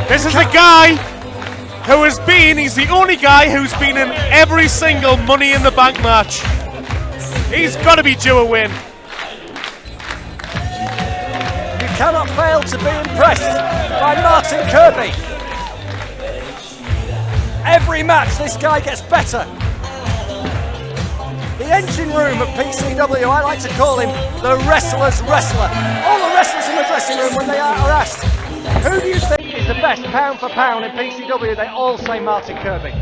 This is the guy who has been, he's the only guy who's been in every single Money in the Bank match. He's got to be due a win. You cannot fail to be impressed by Martin Kirby. Every match this guy gets better. The engine room at PCW, I like to call him the wrestler's wrestler. All the wrestlers in the dressing room, when they are asked, who do you think is the best pound for pound in PCW, they all say Martin Kirby.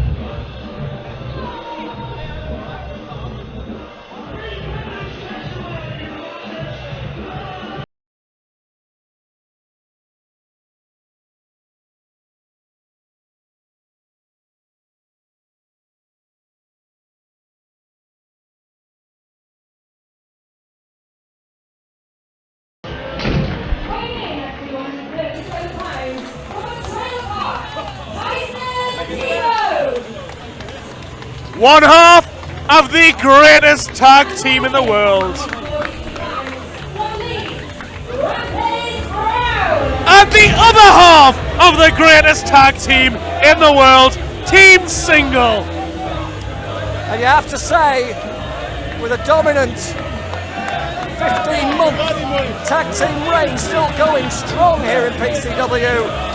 One half of the greatest tag team in the world. And the other half of the greatest tag team in the world, Team Single. And you have to say, with a dominant 15-month tag team reign still going strong here in PCW.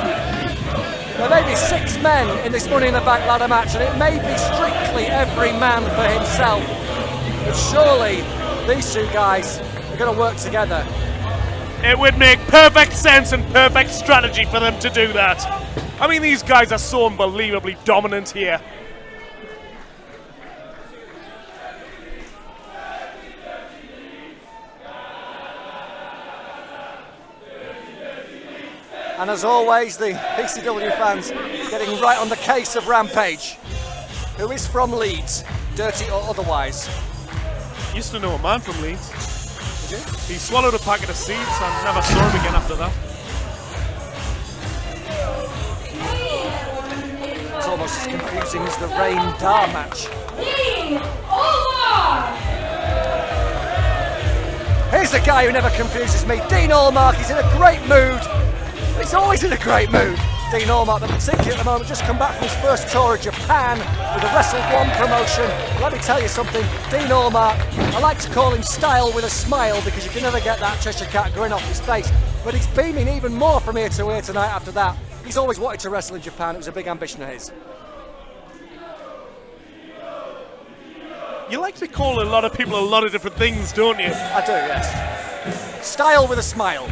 There may be 6 men in this Money in the Bank ladder match, and it may be strictly every man for himself. But surely these two guys are going to work together. It would make perfect sense and perfect strategy for them to do that. I mean, these guys are so unbelievably dominant here. And as always, the PCW fans getting right on the case of Rampage, who is from Leeds, dirty or otherwise. Used to know a man from Leeds. Did you? He swallowed a packet of seeds and never saw him again after that. It's almost as confusing as the Rain Dar match. Here's a guy who never confuses me, Dean Allmark. He's in a great mood. He's always in a great mood. Dean Allmark, particularly at the moment, just come back from his first tour of Japan with the Wrestle One promotion. Let me tell you something, Dean Allmark, I like to call him Style with a Smile because you can never get that Cheshire Cat grin off his face. But he's beaming even more from ear to ear tonight after that. He's always wanted to wrestle in Japan. It was a big ambition of his. You like to call a lot of people a lot of different things, don't you? I do, yes. Style with a Smile.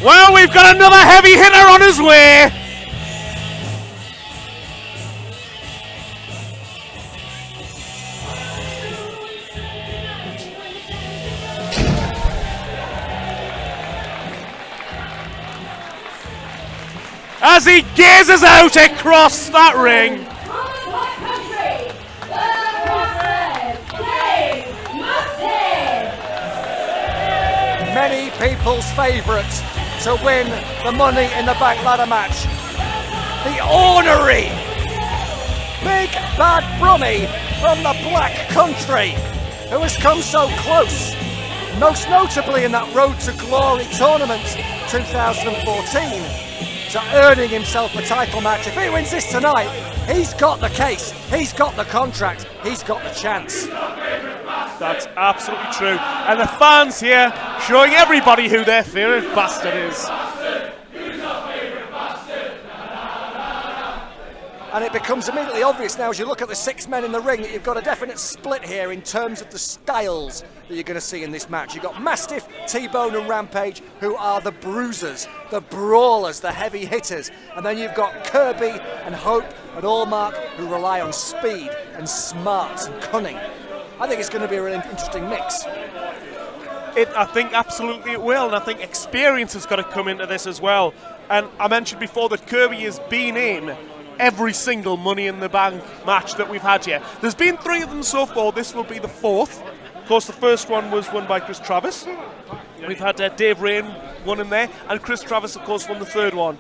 Well, we've got another heavy hitter on his way. As he gazes out across that ring. Many people's favourite to win the Money in the Bank ladder match. The ornery Big Bad Brummy from the Black Country, who has come so close, most notably in that Road to Glory tournament 2014, to earning himself a title match. If he wins this tonight, he's got the case, he's got the contract, he's got the chance. That's absolutely true. And the fans here showing everybody who their favourite bastard is. And it becomes immediately obvious now as you look at the 6 men in the ring that you've got a definite split here in terms of the styles that you're going to see in this match. You've got Mastiff, T-Bone and Rampage, who are the bruisers, the brawlers, the heavy hitters. And then you've got Kirby and Hope and Allmark, who rely on speed and smarts and cunning. I think it's going to be a really interesting mix. I think absolutely it will, and I think experience has got to come into this as well. And I mentioned before that Kirby has been in every single Money in the Bank match that we've had here. There's been 3 of them so far. This will be the 4th. Of course, the first one was won by Chris Travis. We've had Dave Rain won in there, and Chris Travis, of course, won the 3rd one.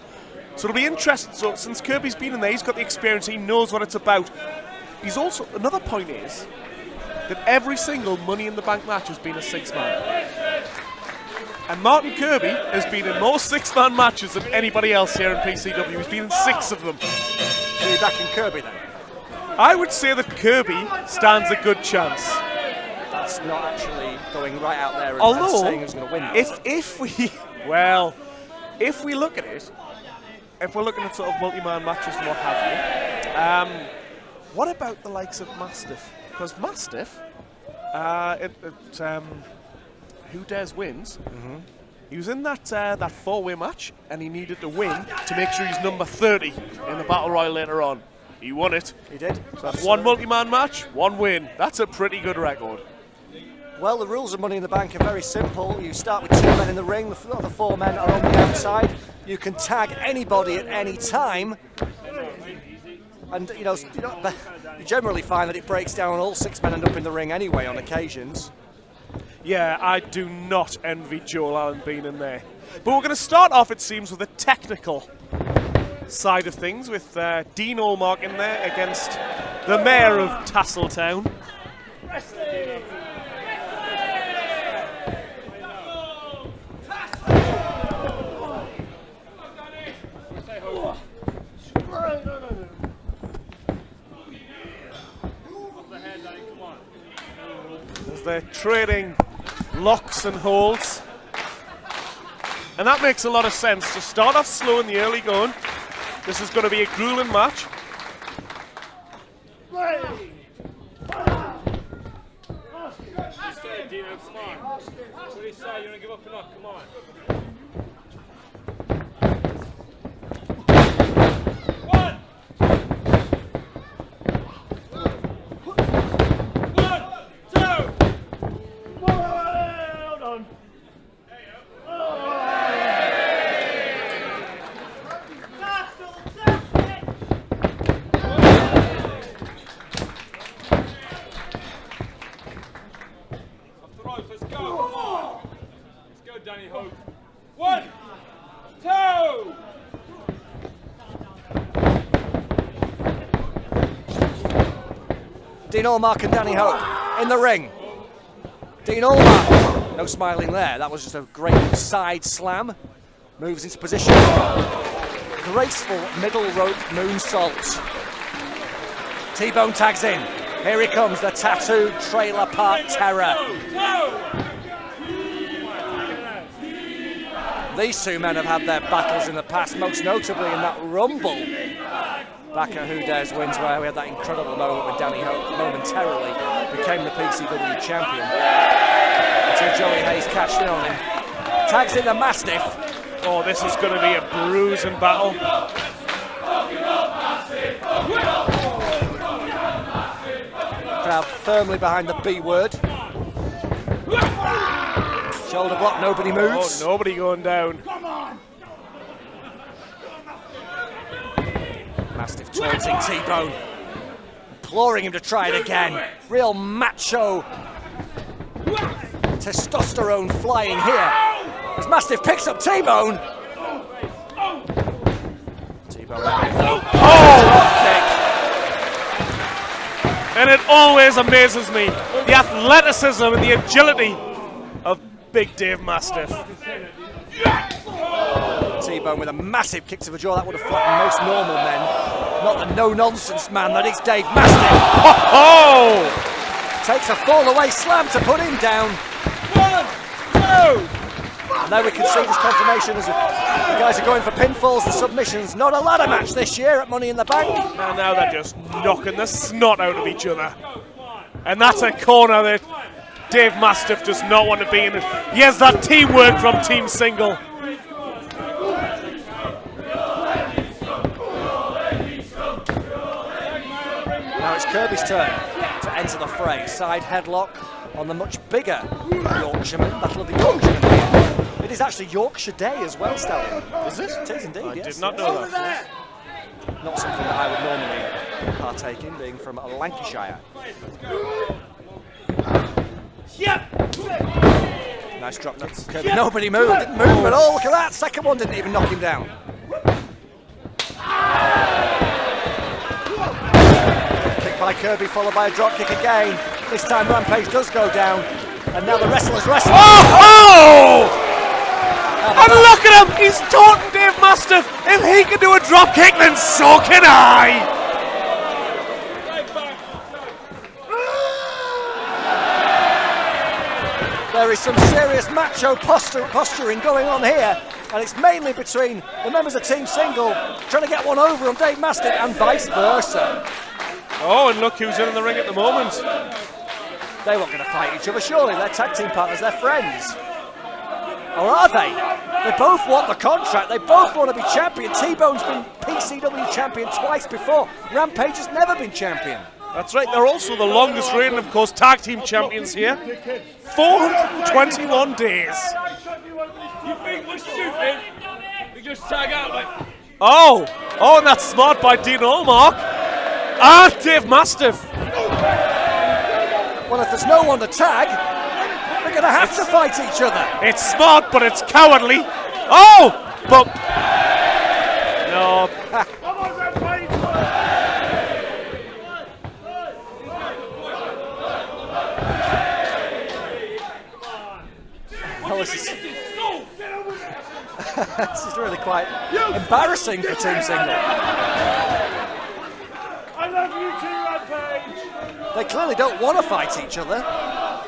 So it'll be interesting. So since Kirby's been in there, he's got the experience. He knows what it's about. He's also, another point is that every single Money in the Bank match has been a 6-man. And Martin Kirby has been in more six-man matches than anybody else here in PCW. He's been in 6 of them. So you're backing Kirby then? I would say that Kirby stands a good chance. That's not actually going right out there and saying who's going to win. If we look at it, if we're looking at sort of multi-man matches and what have you, what about the likes of Mastiff? Because Mastiff, Who Dares Wins, he was in that 4-way match and he needed to win to make sure he's number 30 in the Battle Royal later on. He won it. He did. So that's 1 multi-man match, 1 win. That's a pretty good record. Well, the rules of Money in the Bank are very simple. You start with 2 men in the ring, the 4 men are on the outside. You can tag anybody at any time. And you generally find that it breaks down, all 6 men end up in the ring anyway on occasions. Yeah, I do not envy Joel Allen being in there. But we're going to start off, it seems, with a technical side of things, with Dean Allmark in there against the Mayor of Tasseltown. As they're trading locks and holds. And that makes a lot of sense. To start off slow in the early going. This is going to be a grueling match. Dino, come on. What do you say? You want to give up or not? Come on. Dean Allmark and Danny Hope in the ring. Dean Allmark, no smiling there. That was just a great side slam. Moves into position. Graceful middle rope moonsault. T-Bone tags in. Here he comes, the tattooed trailer park terror. These 2 men have had their battles in the past, most notably in that Rumble back at Who Dares Wins, where we had that incredible moment when Danny Hope momentarily became the PCW champion until Joey Hayes cashed in on him. Tags in the Mastiff. Oh, this is going to be a bruising battle. Crowd firmly behind the B word. Shoulder block, nobody moves. Oh, nobody going down. Mastiff taunting T-Bone, imploring him to try it again. Real macho testosterone flying here. As Mastiff picks up T-Bone. T-Bone. Oh! And it always amazes me, the athleticism and the agility of Big Dave Mastiff. T-Bone with a massive kick to the jaw. That would have flattened most normal men. Not the no-nonsense man that is Dave Mastiff. Oh! Takes a fall-away slam to put him down. 1, 2! And there we can see this confirmation as the guys are going for pinfalls and submissions. Not a ladder match this year at Money in the Bank. And now they're just knocking the snot out of each other. And that's a corner that Dave Mastiff does not want to be in. He has that teamwork from Team Single. Now it's Kirby's turn to enter the fray. Side headlock on the much bigger Yorkshireman. Battle of the Yorkshiremen here. It is actually Yorkshire Day as well, Stallion. Is it? It is indeed, I yes. did not know that. Not something that I would normally partake in, being from Lancashire. Yep. Nice drop kick. Kirby. Nobody moved, didn't move at all. Look at that. Second one didn't even knock him down. Kick by Kirby, followed by a drop kick again. This time Rampage does go down. And now the wrestlers wrestle. Oh! And look at him! He's taunting Dave Mastiff! If he can do a drop kick, then so can I! There is some serious macho posturing going on here, and it's mainly between the members of Team Single trying to get one over on Dave Mastiff and vice versa. Oh, and look who's in the ring at the moment. They weren't going to fight each other, surely. They're tag team partners, they're friends. Or are they? They both want the contract, they both want to be champion. T-Bone's been PCW champion twice before. Rampage has never been champion. That's right, they're also the longest reigning, of course, tag team champions here. 421 days. You think we're stupid? We just tag out like. Oh, and that's smart by Dean Allmark. And Dave Mastiff. Well, if there's no one to tag, they're going to have to fight each other. It's smart, but it's cowardly. Oh, but no. This is really quite embarrassing for Team Single. I love you too, Rampage. They clearly don't want to fight each other,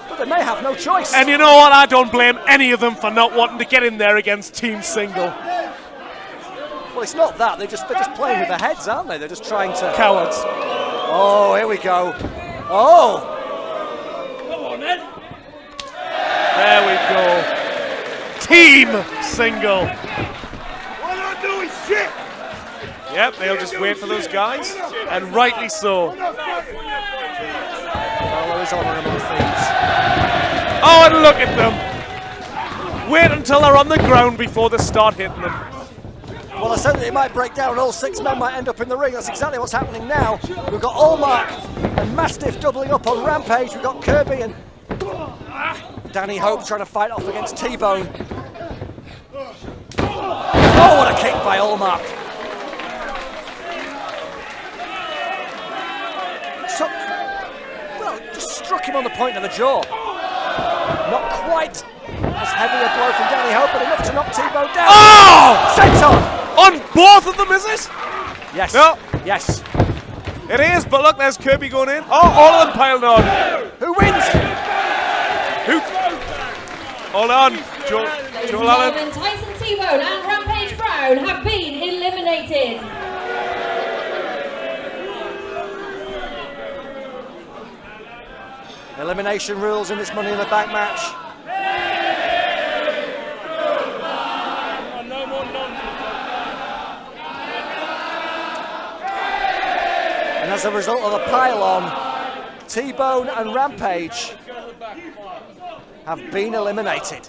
but they may have no choice. And you know what? I don't blame any of them for not wanting to get in there against Team Single. Well, it's not that. They're just playing with their heads, aren't they? They're just trying to... Cowards. Oh, here we go. Oh! Come on, then. There we go. Team Single. All I do is shit. Yep, they'll just wait for those guys, and rightly so. Well, there is honour among thieves. Oh, and look at them. Wait until they're on the ground before they start hitting them. Well, I said that it might break down and all 6 men might end up in the ring. That's exactly what's happening now. We've got Allmark and Mastiff doubling up on Rampage. We've got Kirby and Danny Hope trying to fight off against T-Bone. Oh, what a kick by Allmark. Just struck him on the point of the jaw. Not quite as heavy a blow from Danny Hope, but enough to knock T-Bone down. Oh! Senton! On both of them, is it? Yes. No. Yes. It is, but look, there's Kirby going in. Oh, all of them piled on. Who wins? Who? Hold on. Joel Allen. Tyson T-Bone and Rampage Brown have been eliminated. Elimination rules in this Money in the Bank match. No more nonsense. And as a result of the pile-on, T-Bone and Rampage have been eliminated.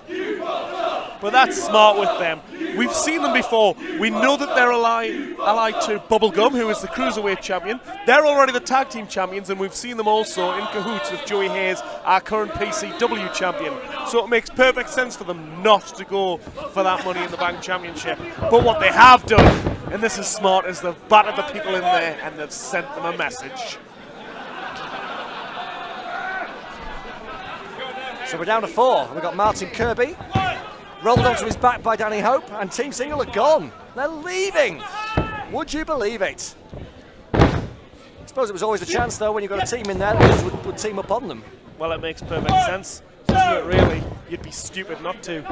But that's smart with them. We've seen them before. We know that they're allied to Bubblegum, who is the Cruiserweight champion. They're already the tag team champions, and we've seen them also in cahoots with Joey Hayes, our current PCW champion. So it makes perfect sense for them not to go for that Money in the Bank championship. But what they have done, and this is smart, is they've battered the people in there and they've sent them a message. So we're down to 4. We've got Martin Kirby, rolled onto his back by Danny Hope, and Team Single are gone. They're leaving. Would you believe it? I suppose it was always a chance, though, when you've got a team in there that would team up on them. Well, it makes perfect sense, doesn't it, really? You'd be stupid not to.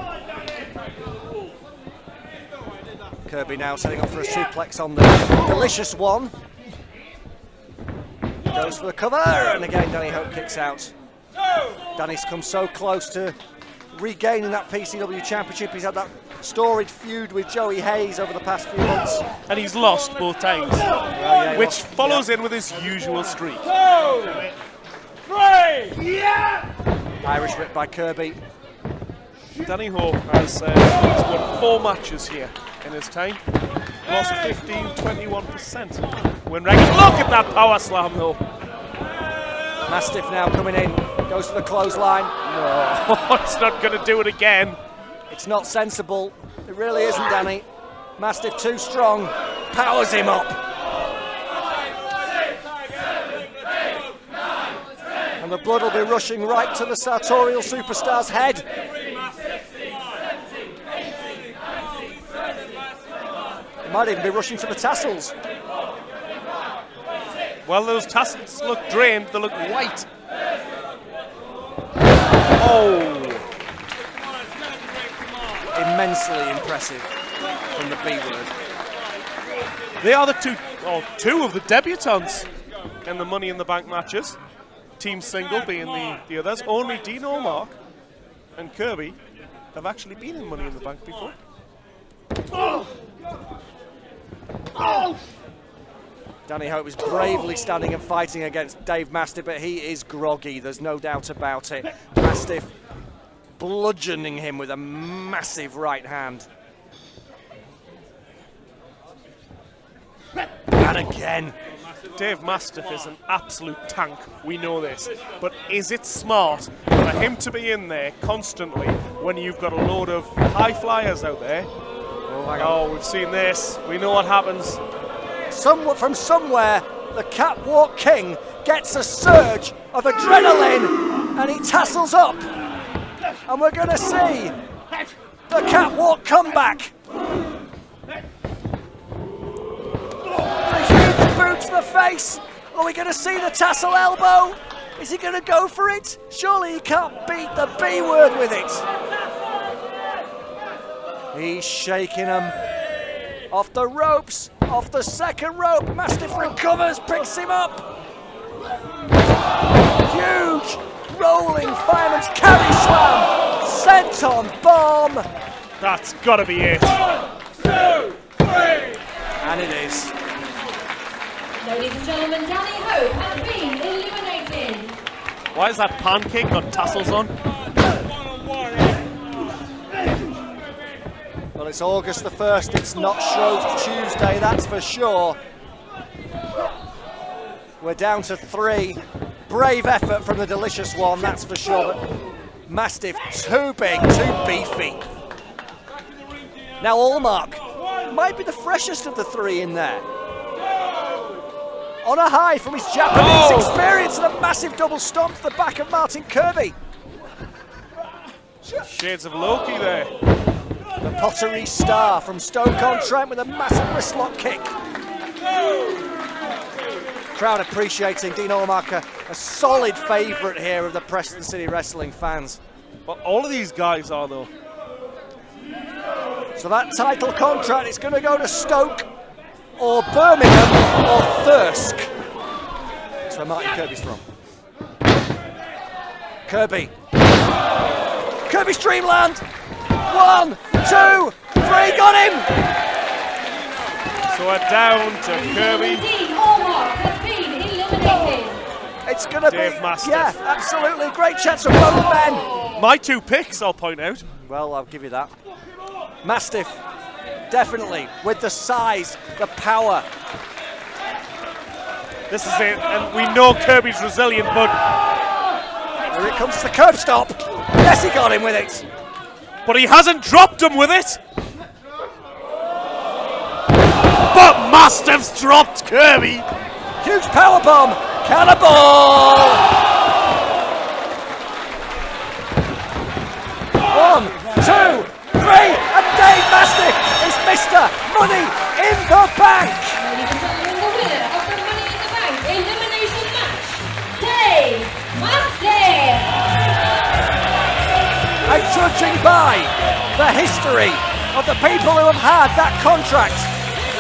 Kirby now setting up for a suplex on the delicious one. Goes for the cover, and again Danny Hope kicks out. Danny's come so close to regaining that PCW championship. He's had that storied feud with Joey Hayes over the past few months. And he's lost both times, which follows in with his usual streak. 2, 3, yeah! Irish whip by Kirby. Danny Hope has won 4 matches here in his time. Lost 15-21% win record. Look at that power slam, though. Mastiff now coming in, goes for the clothesline. No, it's not going to do it again. It's not sensible. It really isn't, Danny. Mastiff too strong, powers him up. And the blood will be rushing right to the sartorial superstar's head. Might even be rushing for the tassels. Well, those tassels look drained, they look white. Oh! Immensely impressive from the B-word. They are the two of the debutants in the Money in the Bank matches. Team single being the others. Only Dino, Mark, and Kirby have actually been in Money in the Bank before. Danny Hope is bravely standing and fighting against Dave Mastiff, but he is groggy, there's no doubt about it. Mastiff bludgeoning him with a massive right hand. And again. Dave Mastiff is an absolute tank, we know this. But is it smart for him to be in there constantly when you've got a load of high flyers out there? Oh, we've seen this. We know what happens. From somewhere, the Catwalk King gets a surge of adrenaline and he tassels up. And we're going to see the Catwalk comeback. A huge boot to the face. Are we going to see the tassel elbow? Is he going to go for it? Surely he can't beat the B-word with it. He's shaking him off the ropes. Off the second rope, Mastiff recovers, picks him up. Huge rolling fireman's carry slam, senton bomb. That's got to be it. 1, 2, 3. And it is. Ladies and gentlemen, Danny Hope has been eliminated. Why is that pancake got tassels on? Well, it's August the 1st, it's not Shrove Tuesday, that's for sure. We're down to 3. Brave effort from the Delicious One, that's for sure. But Mastiff, too big, too beefy. Now Allmark might be the freshest of the 3 in there. On a high from his Japanese experience and a massive double stomp to the back of Martin Kirby. Shades of Loki there. The Pottery Star from Stoke-on-Trent with a massive wristlock kick. Crowd appreciating Dean Allmark, a solid favourite here of the Preston City Wrestling fans. Well, all of these guys are, though. So that title contract is going to go to Stoke or Birmingham or Thirsk. That's where Martin Kirby's from. Kirby. Kirby's Dreamland. 1, 2, 3, got him! So we're down to Kirby. Dean Allmark has been eliminated. It's going to be, Dave Mastiff. yeah, absolutely. Great chance for both men. My 2 picks, I'll point out. Well, I'll give you that. Mastiff, definitely, with the size, the power. This is it, and we know Kirby's resilient, but... Here it comes, the curb stop. Yes, he got him with it. But he hasn't dropped him with it. But Mastiff's dropped Kirby. Huge power bomb. Cannonball. 1, 2, 3, and Dave Mastiff is Mr. Money in the Bank. Ladies and gentlemen, the winner of the Money in the Bank elimination match, Dave Mastiff. And judging by the history of the people who have had that contract,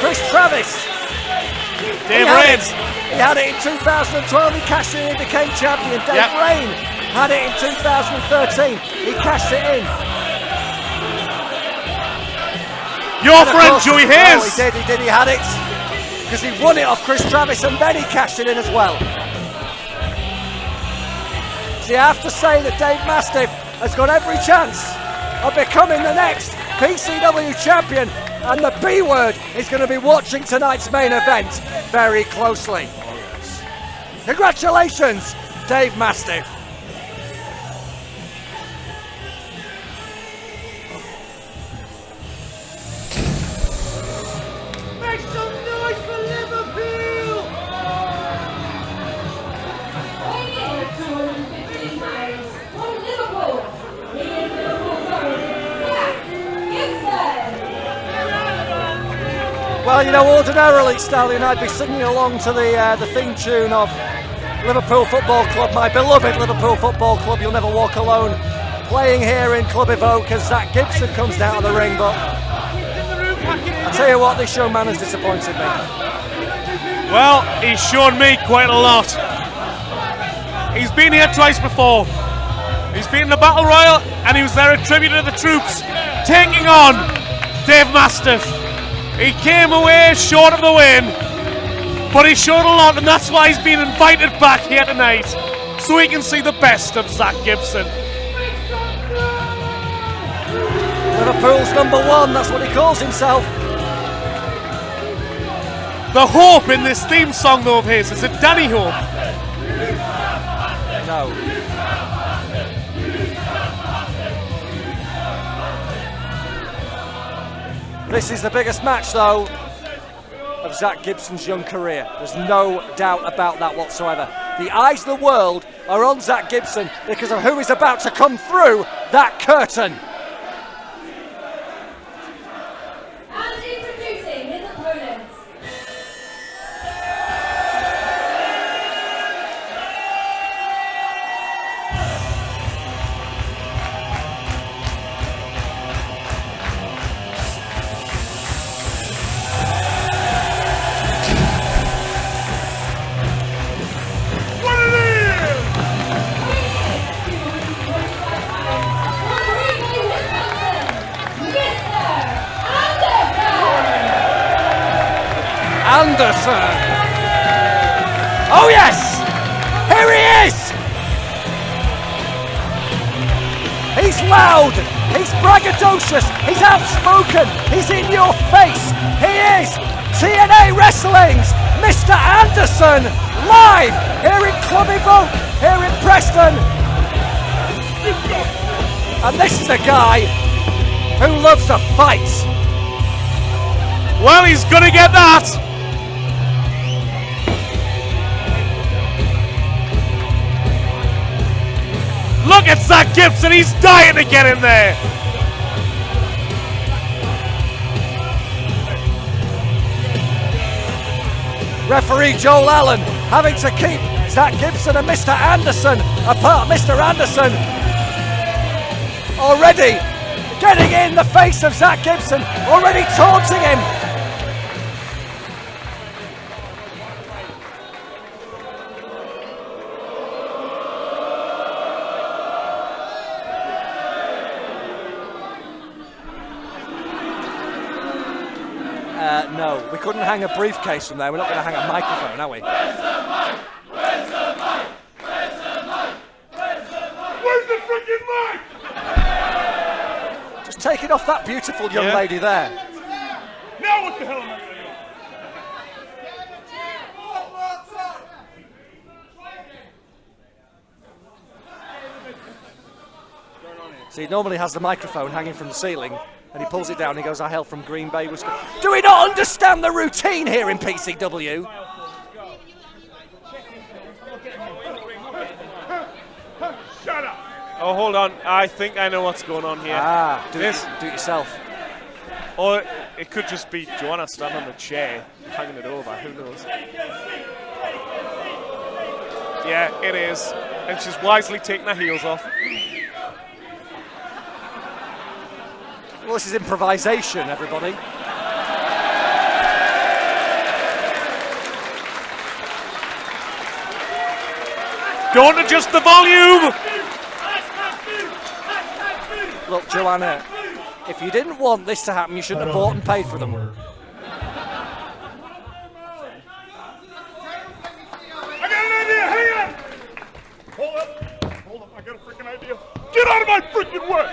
Chris Travis, Dave Rain. He had it in 2012, he cashed it in, became champion. Dave Rain had it in 2013, he cashed it in. Your friend Joey Hayes. Oh, he did, he had it. Because he won it off Chris Travis and then he cashed it in as well. So you have to say that Dave Mastiff has got every chance of becoming the next PCW champion, and the B-word is going to be watching tonight's main event very closely. Congratulations, Dave Mastiff. Make some noise for Liverpool! Weighing in at 215 pounds, from Liverpool, he is Liverpool's own Zach Gibson. Well, you know, ordinarily, Stallion, I'd be singing along to the theme tune of Liverpool Football Club, my beloved Liverpool Football Club, You'll Never Walk Alone, playing here in Club Evoke as Zach Gibson comes down to the ring, but I tell you what, this young man has disappointed me. Well, he's shown me quite a lot. He's been here twice before. He's been in the Battle Royal and he was there at Tribute to the Troops, taking on Dave Mastiff. He came away short of the win, but he showed a lot, and that's why he's been invited back here tonight, so he can see the best of Zach Gibson. Liverpool's #1, that's what he calls himself. The hope in this theme song though of his, is it Danny Hope? No. This is the biggest match though of Zach Gibson's young career. There's no doubt about that whatsoever. The eyes of the world are on Zach Gibson because of who is about to come through that curtain. And introducing his opponents. Anderson! Oh yes! Here he is! He's loud, he's braggadocious, he's outspoken, he's in your face. He is TNA Wrestling's Mr. Anderson, live here in Club Evoke, here in Preston. And this is a guy who loves to fight. Well, he's gonna get that! Look at Zach Gibson, he's dying to get in there! Referee Joel Allen having to keep Zach Gibson and Mr. Anderson apart. Mr. Anderson already getting in the face of Zach Gibson, already taunting him. No, we couldn't hang a briefcase from there. We're not going to hang a microphone, are we? Where's the freaking mic? Just take it off that beautiful young lady there. Now what the hell am I saying? So he normally has the microphone hanging from the ceiling, and he pulls it down and he goes, I hail from Green Bay, Wisconsin. Do we not understand the routine here in PCW? Shut up! Oh, hold on, I think I know what's going on here. Ah, do it yourself. Or it could just be Joanna standing on the chair, hanging it over, who knows? Yeah, it is. And she's wisely taking her heels off. Well, this is improvisation, everybody. Don't adjust the volume! Look, Joanna, if you didn't want this to happen, you shouldn't have bought and paid for them. I got an idea, hang on! Hold up, I got a freaking idea. Get out of my freaking way!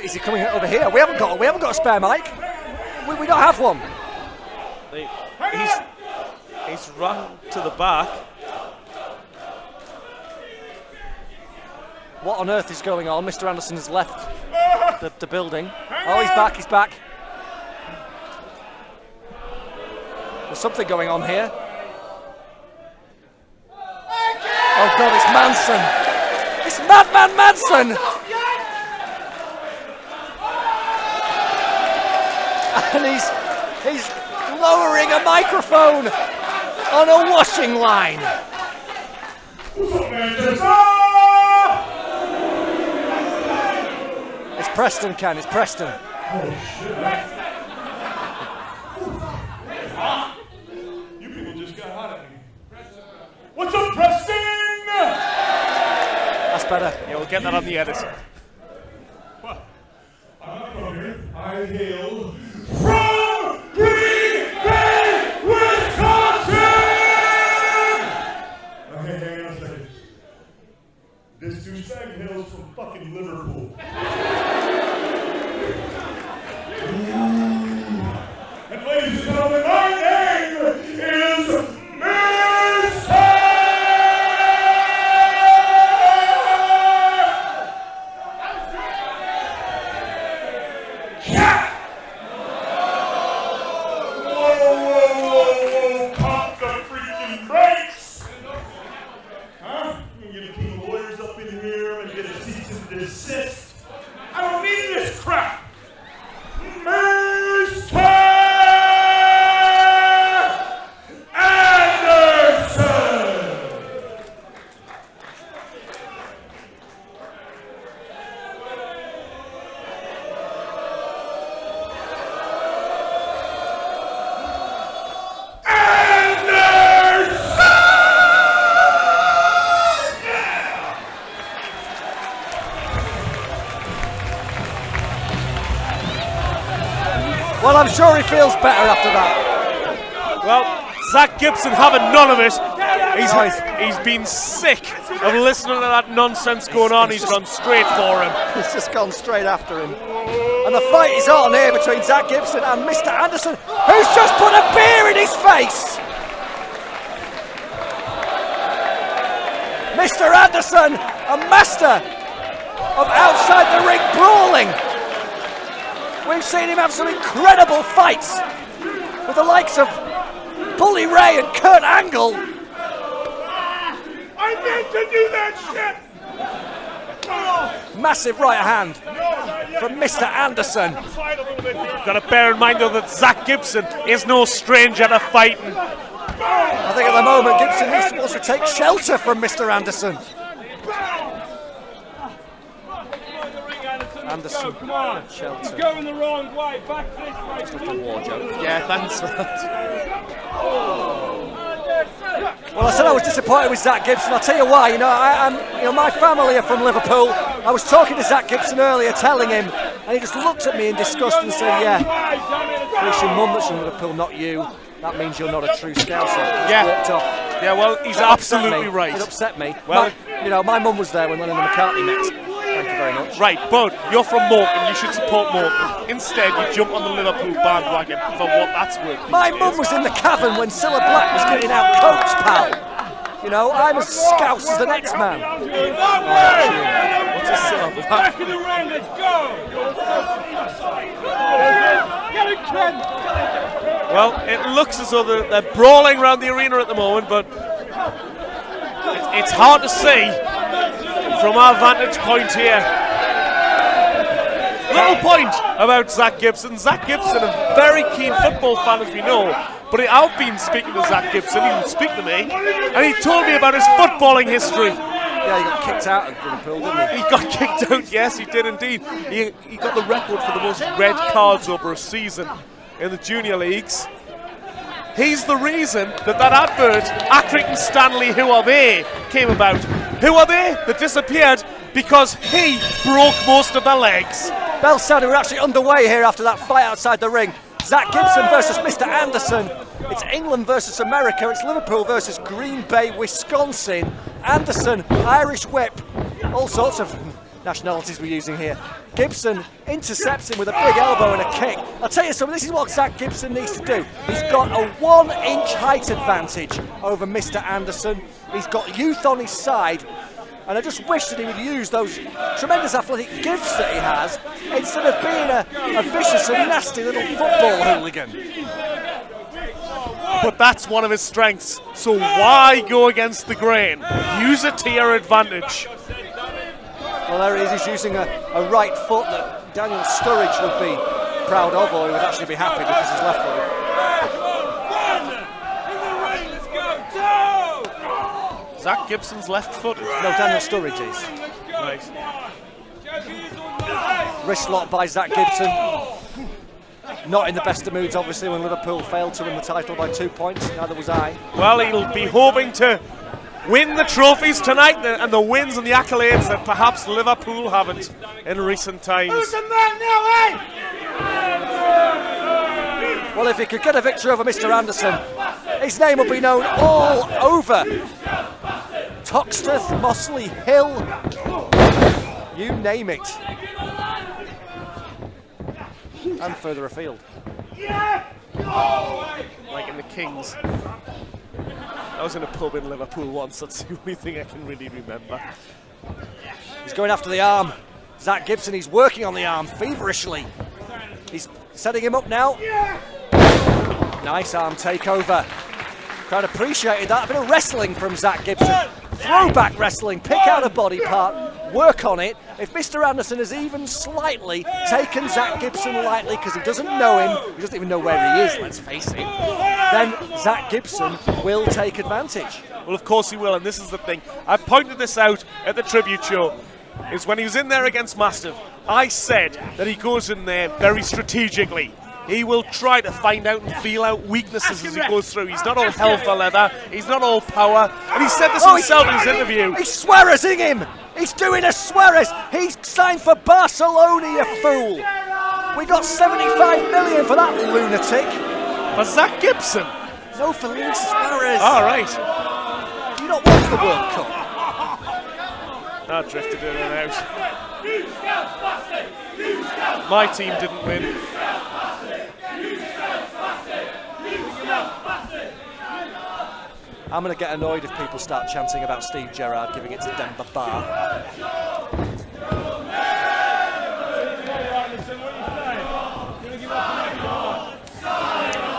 Is he coming over here? We haven't got a spare mic. We don't have one. He's run to the back. What on earth is going on? Mr. Anderson has left the building. Oh, he's back. There's something going on here. Oh God, it's Manson. It's Madman Manson. And He's lowering a microphone on a washing line. It's Preston, Ken, it's Preston. You people just got hot at me. What's up, Preston? That's better. Yeah, we'll get that on the edit. What? I'm not from here. I hail from Green Bay, Wisconsin! Okay, hang on a second. This douchebag hails from fucking Liverpool. And ladies and gentlemen, my name is Mr. Cat! Whoa, pop the freaking brakes! Huh? You get a team of lawyers up in here and get a cease and desist. I don't need this crap! Mr. Anderson! Well, I'm sure he feels better after that. Well, Zach Gibson having none of it. He's been sick of listening to that nonsense going on. He's gone straight for him. He's just gone straight after him. And the fight is on here between Zach Gibson and Mr. Anderson, who's just put a beer in his face. Mr. Anderson, a master of outside the ring brawling. We've seen him have some incredible fights with the likes of Bully Ray and Kurt Angle. I meant to do that shit! Massive right hand from Mr. Anderson. Fight a little bit here. Got to bear in mind though that Zach Gibson is no stranger to fighting. I think at the moment Gibson needs to also take shelter from Mr. Anderson. Anderson, come on. shelter. He's going the wrong way. Back this way. Just a war joke. Yeah, thanks for that. Well, I said I was disappointed with Zach Gibson. I'll tell you why. My family are from Liverpool. I was talking to Zach Gibson earlier, telling him, and he just looked at me in disgust and said, "Yeah, it's your mum that's from Liverpool, not you. That means you're not a true Scouser." Yeah. Walked off. Yeah, well, he's It upset absolutely me. right. It upset me. Well- my mum was there when Lennon and McCartney met. Thank you very much. Right, bud, you're from Morecambe, you should support Morecambe. Instead, you jump on the Liverpool bandwagon for what that's worth. My mum was in the cavern when Cilla Black was giving out cokes, pal. You know, I'm as Scouse as the next man. What's a Cilla Black? Back in the ring, let's go! Get it, Ken! Well, it looks as though they're brawling around the arena at the moment, but it's hard to see from our vantage point here. Little point about Zach Gibson. Zach Gibson, a very keen football fan, as we know. But I've been speaking to Zach Gibson, he would speak to me, and he told me about his footballing history. Yeah, he got kicked out of Liverpool, didn't he? He got kicked out, yes, he did indeed. He got the record for the most red cards over a season in the junior leagues. He's the reason that advert, Accrington Stanley, who are they, came about. Who are they that disappeared because he broke most of their legs. Bell sounded we're actually underway here after that fight outside the ring. Zach Gibson versus Mr. Anderson. It's England versus America. It's Liverpool versus Green Bay, Wisconsin. Anderson, Irish whip. All sorts of nationalities we're using here. Gibson intercepts him with a big elbow and a kick. I'll tell you something, this is what Zach Gibson needs to do. He's got a 1-inch height advantage over Mr. Anderson. He's got youth on his side. And I just wish that he would use those tremendous athletic gifts that he has instead of being a vicious and nasty little football hooligan. But that's one of his strengths. So why go against the grain? Use it to your advantage. Well, there he is. He's using a right foot that Daniel Sturridge would be proud of, or he would actually be happy because his left foot. Zach Gibson's left foot. No, Daniel Sturridge is. Right. Wrist lock by Zach Gibson. Not in the best of moods, obviously, when Liverpool failed to win the title by 2 points. Neither was I. Well, he'll be hoping to win the trophies tonight and the wins and the accolades that perhaps Liverpool haven't in recent times. Well, if he could get a victory over Mr. Anderson, his name will be known all over Toxteth, Mossley Hill, you name it. And further afield. Like in the Kings. I was in a pub in Liverpool once, that's the only thing I can really remember. He's going after the arm. Zach Gibson, he's working on the arm feverishly. He's setting him up now. Nice arm takeover. Crowd appreciated that. A bit of wrestling from Zach Gibson. Throwback wrestling, pick out a body part, work on it. If Mr. Anderson has even slightly taken Zach Gibson lightly because he doesn't know him, he doesn't even know where he is, let's face it, then Zach Gibson will take advantage. Well, of course he will, and this is the thing. I pointed this out at the tribute show. Is when he was in there against Mastiff, I said that he goes in there very strategically. He will try to find out and feel out weaknesses as he goes through. He's not all hell for leather. He's not all power. And he said this himself in his interview. He's Suarezing him. He's doing a Suarez. He's signed for Barcelona, you fool. We got 75 million for that lunatic. For Zach Gibson? No, for Luis Suarez. All right. Do you not watch the World Cup? I drifted in and out. My team didn't win. I'm going to get annoyed if people start chanting about Steve Gerrard giving it to Demba Ba.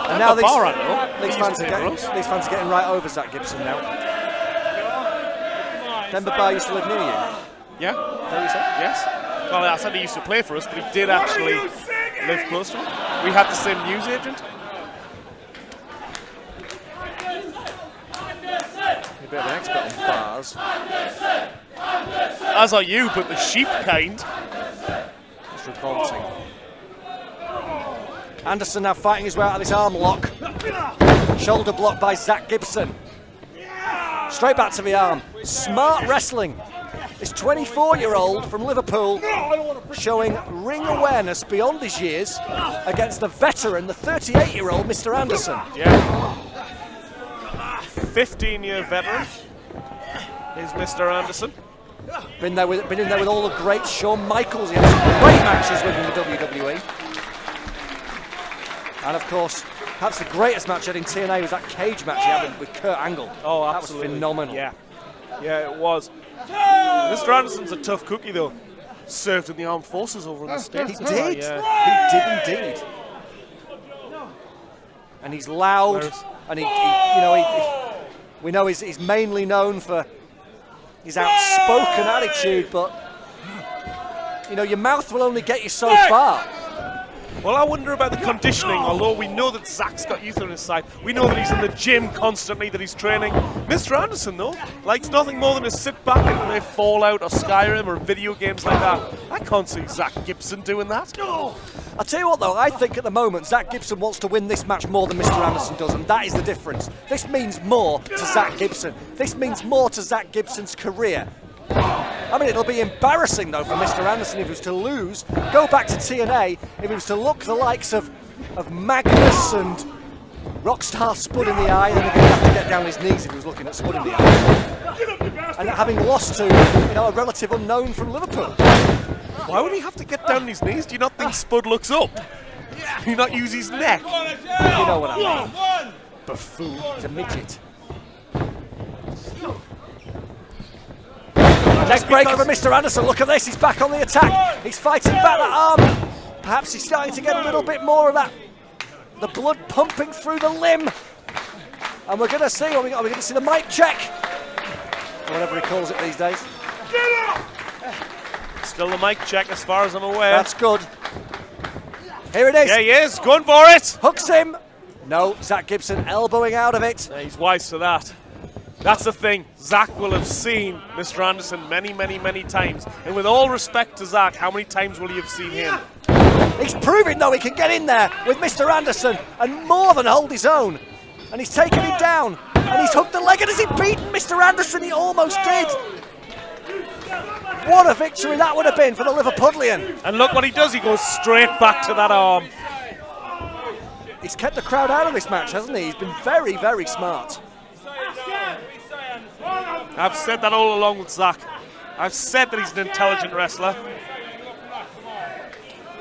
And now these fans are getting right over Zach Gibson now. Demba Ba used to live near you. Yeah. Is that what you said? Yes. Well, I said he used to play for us, but he did actually live close to him. We had the same news agent. You're a bit of an expert on bars. As are you, but the sheep kind. It's revolting. Anderson now fighting his way out of this arm lock. Shoulder block by Zach Gibson. Straight back to the arm. Smart wrestling. This 24-year-old from Liverpool showing ring awareness beyond his years against the veteran, the 38-year-old Mr. Anderson. Yeah. 15-year veteran is Mr. Anderson. Been in there with all the great Shawn Michaels. He had some great matches with him in the WWE. And of course, perhaps the greatest match he had in TNA was that cage match he had with Kurt Angle. Oh, absolutely. That was phenomenal. Yeah, it was. Mr. Anderson's a tough cookie, though. Served in the armed forces over in the States. He did. Yeah. He did indeed. And he's loud, and we know he's mainly known for his outspoken attitude, but your mouth will only get you so far. Well, I wonder about the conditioning, although we know that Zach's got youth on his side. We know that he's in the gym constantly, that he's training. Mr. Anderson, though, likes nothing more than to sit back and play Fallout or Skyrim or video games like that. I can't see Zach Gibson doing that. I'll tell you what, though, I think at the moment Zach Gibson wants to win this match more than Mr. Anderson does, and that is the difference. This means more to Zach Gibson. This means more to Zach Gibson's career. I mean, it'll be embarrassing, though, for Mr. Anderson if he was to lose, go back to TNA, if he was to look the likes of Magnus and Rockstar Spud in the eye, then he'd have to get down his knees if he was looking at Spud in the eye. And having lost to, a relative unknown from Liverpool. Why would he have to get down on his knees? Do you not think Spud looks up? Do you not use his neck? You know what I mean. Buffoon. He's a midget. Next breaker for Mr. Anderson. Look at this. He's back on the attack. He's fighting back that arm. Perhaps he's starting to get a little bit more of that. The blood pumping through the limb. And we're going to see. Are we going to see the mic check? Or whatever he calls it these days. Still the mic check, as far as I'm aware. That's good. Here it is. Yeah, he is. Going for it. Hooks him. No, Zach Gibson elbowing out of it. Yeah, he's wise to that. That's the thing. Zach will have seen Mr. Anderson many, many, many times. And with all respect to Zach, how many times will you have seen him? He's proving, though, he can get in there with Mr. Anderson and more than hold his own. And he's taken him down. And he's hooked the leg. And has he beaten Mr. Anderson? He almost did. What a victory that would have been for the Liverpudlian. And look what he does. He goes straight back to that arm. He's kept the crowd out of this match, hasn't he? He's been very, very smart. I've said that all along with Zach. I've said that he's an intelligent wrestler.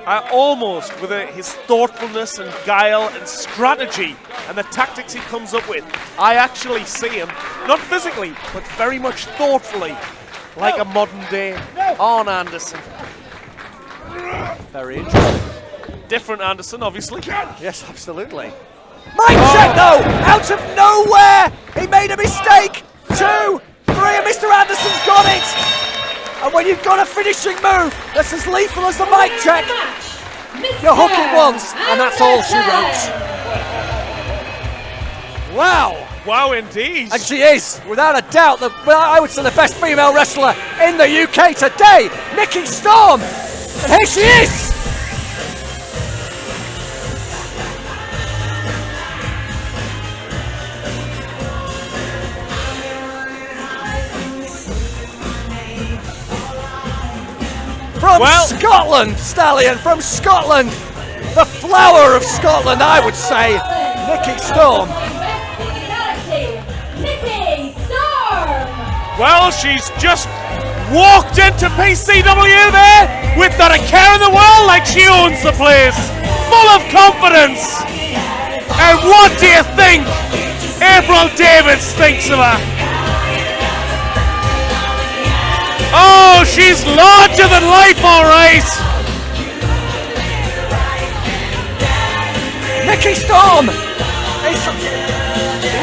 I almost, with his thoughtfulness and guile and strategy and the tactics he comes up with, I actually see him, not physically, but very much thoughtfully, like a modern day Arn Anderson. Very interesting. Different Anderson, obviously. Yes, absolutely. Mic check, though! Out of nowhere! He made a mistake! 2, 3, and Mr. Anderson's got it! And when you've got a finishing move that's as lethal as the mic check, you hook it once, and that's all she wrote. Wow! Wow, indeed. And she is, without a doubt, I would say the best female wrestler in the UK today, Nikki Storm! And here she is! From Scotland, Stallion, from Scotland, the flower of Scotland, I would say, Nikki Storm. Well, she's just walked into PCW there with not a care in the world, like she owns the place, full of confidence. And what do you think April Davids thinks of her? Oh, she's larger than life, all right. Nikki Storm is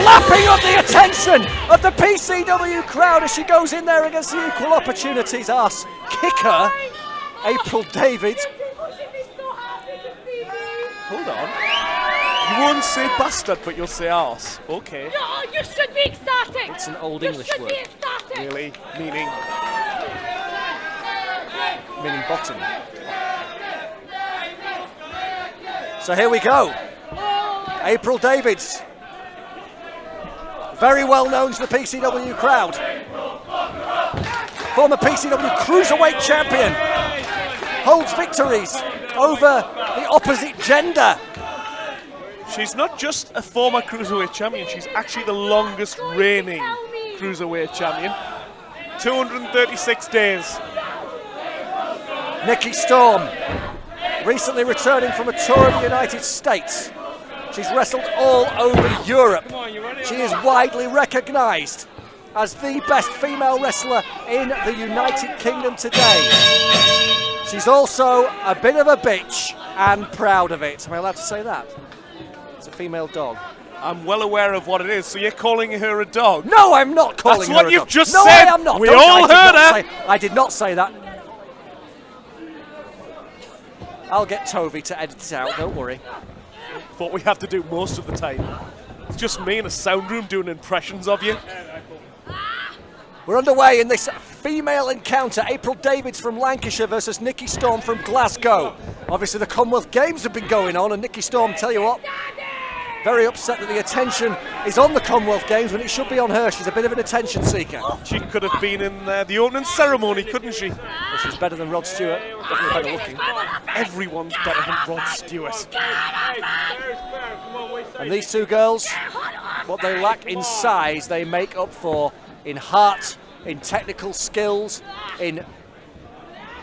lapping up the attention of the PCW crowd as she goes in there against the Equal Opportunities ass kicker, April Davids. Hold on. You won't say bastard, but you'll say arse. Okay. No, you should be ecstatic. It's an old you English should word. Be ecstatic. Really? Meaning bottom. So here we go. April Davids. Very well known to the PCW crowd. Former PCW Cruiserweight champion. Holds victories over the opposite gender. she's not just a former Cruiserweight champion, she's actually the longest reigning Cruiserweight champion. 236 days. Nikki Storm, recently returning from a tour of the United States. She's wrestled all over Europe. She is widely recognised as the best female wrestler in the United Kingdom today. She's also a bit of a bitch and proud of it. Am I allowed to say that? It's a female dog. I'm well aware of what it is, so you're calling her a dog? No, I'm not calling her a dog. That's what you've just said. said. No, I am not. We all heard her. I did not say that. I'll get Toby to edit it out, don't worry. What we have to do most of the time. It's just me in a sound room doing impressions of you. We're underway in this female encounter. April Davids from Lancashire versus Nikki Storm from Glasgow. Obviously the Commonwealth Games have been going on, and Nikki Storm, tell you what, very upset that the attention is on the Commonwealth Games when it should be on her. She's a bit of an attention seeker. She could have been in the opening ceremony, couldn't she? Well, she's better than Rod Stewart, definitely better looking. Everyone's better than Rod Stewart. And these two girls, what they lack in size, they make up for in heart, in technical skills, in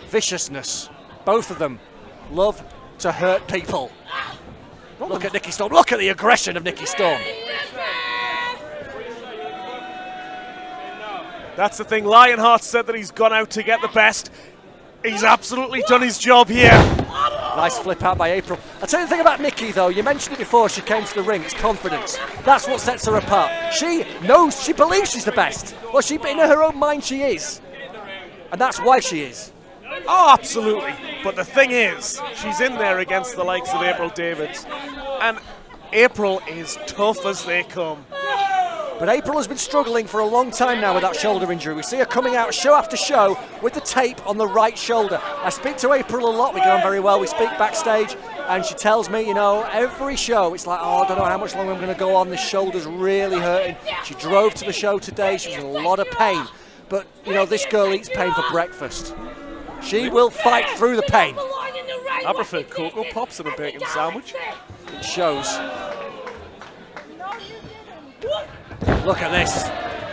viciousness. Both of them love to hurt people. Look at Nikki Storm. Look at the aggression of Nikki Storm. That's the thing. Lionheart said that he's gone out to get the best. He's absolutely done his job here. Nice flip out by April. I'll tell you the thing about Nikki, though. You mentioned it before she came to the ring. It's confidence. That's what sets her apart. She knows, she believes she's the best. Well, in her own mind, she is. And that's why she is. Oh, absolutely. But the thing is, she's in there against the likes of April Davids. And April is tough as they come. But April has been struggling for a long time now with that shoulder injury. We see her coming out show after show with the tape on the right shoulder. I speak to April a lot, we get on very well, we speak backstage, and she tells me, you know, every show it's like, oh, I don't know how much longer I'm going to go on, this shoulder's really hurting. She drove to the show today, she was in a lot of pain. But, you know, this girl eats pain for breakfast. She will fight through the pain. I prefer Cocoa Pops and a bacon sandwich. It shows. Look at this.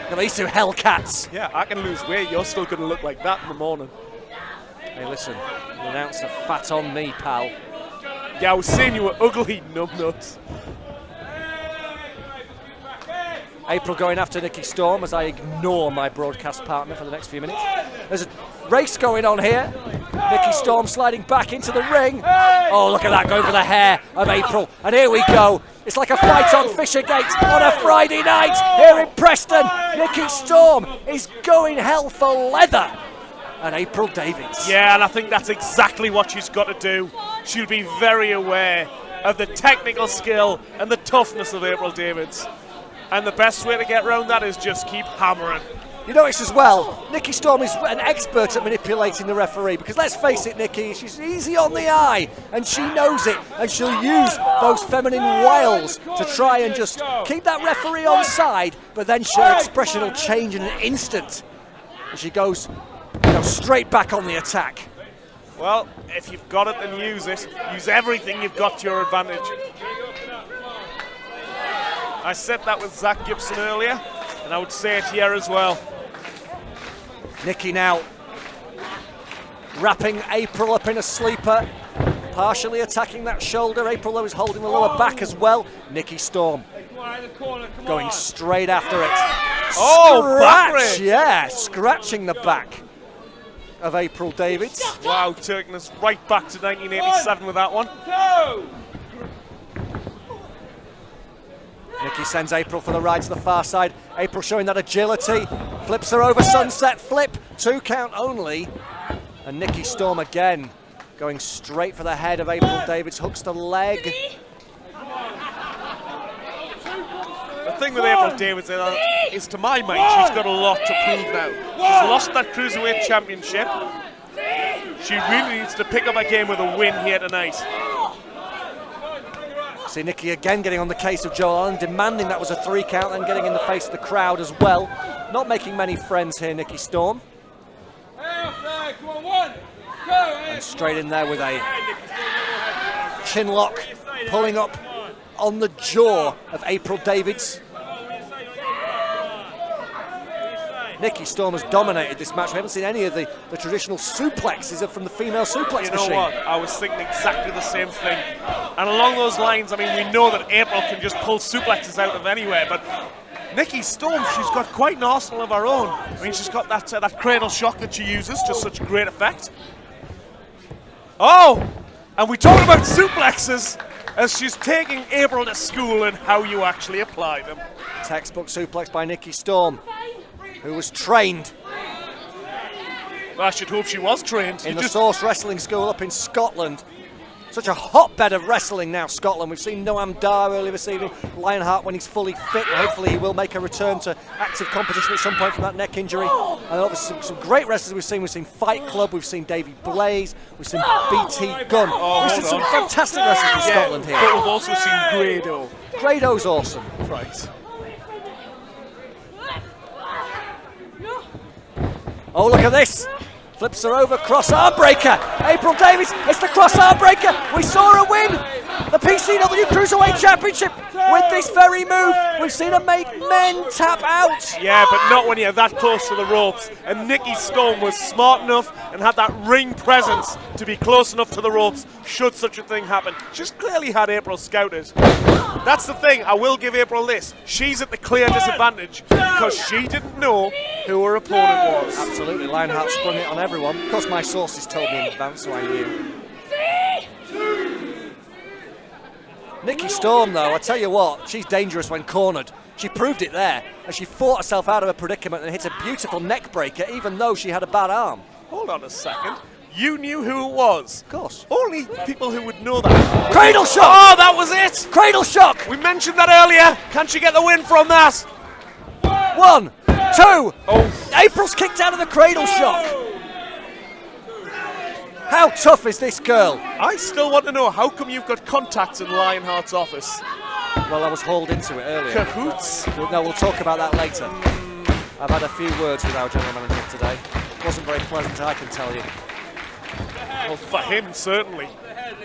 Look at these two Hellcats. Yeah, I can lose weight. You're still going to look like that in the morning. Hey, listen. The announcer fat on me, pal. Yeah, I was saying you were ugly, numbnuts. April going after Nikki Storm as I ignore my broadcast partner for the next few minutes. There's a race going on here. Nikki Storm sliding back into the ring. Oh, look at that, going for the hair of April. And here we go. It's like a fight on Fishergate on a Friday night here in Preston. Nikki Storm is going hell for leather. And April Davids. Yeah, and I think that's exactly what she's got to do. She'll be very aware of the technical skill and the toughness of April Davids. And the best way to get around that is just keep hammering. You notice as well, Nikki Storm is an expert at manipulating the referee, because let's face it, Nikki, she's easy on the eye, and she knows it, and she'll use those feminine wiles to try and just keep that referee on side, but then her expression will change in an instant. And she goes straight back on the attack. Well, if you've got it, then use it. Use everything you've got to your advantage. I said that with Zach Gibson earlier, and I would say it here as well. Nikki now wrapping April up in a sleeper, partially attacking that shoulder. April, though, is holding the lower back as well. Nikki Storm going straight after it. Oh, back rake. Yeah, scratching the back of April Davids. Wow, taking us right back to 1987 with that one. Nikki sends April for the ride to the far side. April showing that agility. Flips her over, sunset flip. 2 count only. And Nikki Storm again going straight for the head of April Davids. Hooks the leg. The thing with April Davids is, to my mind, she's got a lot to prove now. She's lost that Cruiserweight Championship. She really needs to pick up a game with a win here tonight. See Nikki again getting on the case of Joel Allen, demanding that was a 3 count, and getting in the face of the crowd as well. Not making many friends here, Nikki Storm. And straight in there with a chin lock, pulling up on the jaw of April Davids. Nikki Storm has dominated this match. We haven't seen any of the traditional suplexes from the female suplex machine. You know what? I was thinking exactly the same thing. And along those lines, I mean, we know that April can just pull suplexes out of anywhere, but Nikki Storm, she's got quite an arsenal of her own. I mean, she's got that cradle shock that she uses to such great effect. Oh, and we talk about suplexes as she's taking April to school and how you actually apply them. Textbook suplex by Nikki Storm, who was trained. Well, I should hope she was trained. In the Source Wrestling School up in Scotland. Such a hotbed of wrestling now, Scotland. We've seen Noam Dar earlier this evening. Lionheart, when he's fully fit, hopefully he will make a return to active competition at some point from that neck injury. And obviously some great wrestlers we've seen. We've seen Fight Club, we've seen Davey Blaze, we've seen BT Gunn. We've seen some fantastic wrestlers from Scotland here. But we've also seen Grado. Grado's awesome. Right. Oh, look at this. Flips her over, cross arm breaker. April Davies, it's the cross arm breaker. We saw her win the PCW Cruiserweight Championship with this very move. We've seen her make men tap out. Yeah, but not when you're that close to the ropes. And Nikki Storm was smart enough and had that ring presence to be close enough to the ropes should such a thing happen. She's clearly had April scouted. That's the thing, I will give April this. She's at the clear disadvantage because she didn't know who her opponent was. Absolutely, Lionheart sprung it on everyone. Of course, my sources told me in advance, so I knew. Nikki Storm, though, I tell you what, she's dangerous when cornered. She proved it there, as she fought herself out of a predicament and hit a beautiful neck breaker, even though she had a bad arm. Hold on a second. You knew who it was? Of course. Only people who would know that. Cradle shock! Oh, that was it! Cradle shock! We mentioned that earlier. Can't she get the win from that? 1, 2. April's kicked out of the cradle shock. How tough is this girl? I still want to know, how come you've got contacts in Lionheart's office? Well, I was hauled into it earlier. Cahoots? No, we'll talk about that later. I've had a few words with our general manager today. Wasn't very pleasant, I can tell you. Well, for him, certainly.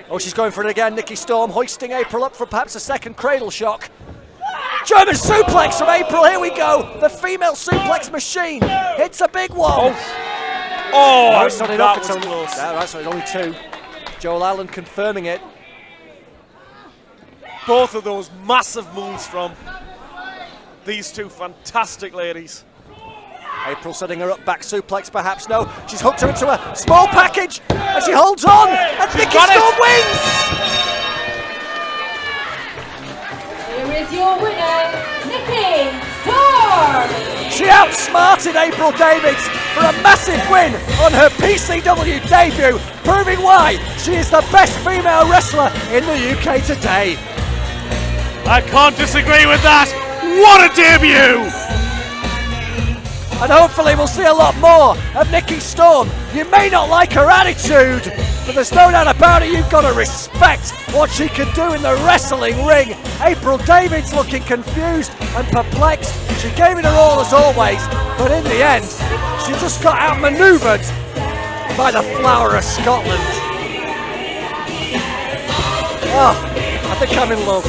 Oh, she's going for it again. Nikki Storm hoisting April up for perhaps a second cradle shock. German suplex from April. Here we go. The female suplex machine hits a big one. Oh, It's not that enough. was It's only, close. yeah, right, so it's only 2. Joel Allen confirming it. Both of those massive moves from these two fantastic ladies. April setting her up, back suplex perhaps. No, she's hooked her into a small package and she holds on. And Nikki got it. Storm wins. Here is your winner, Nikki Storm. She outsmarted April Davids for a massive win on her PCW debut, proving why she is the best female wrestler in the UK today. I can't disagree with that. What a debut! And hopefully we'll see a lot more of Nikki Storm. You may not like her attitude, but there's no doubt about it, you've got to respect what she can do in the wrestling ring. April Davids looking confused and perplexed. She gave it her all as always, but in the end, she just got outmaneuvered by the flower of Scotland. Oh, I think I'm in love.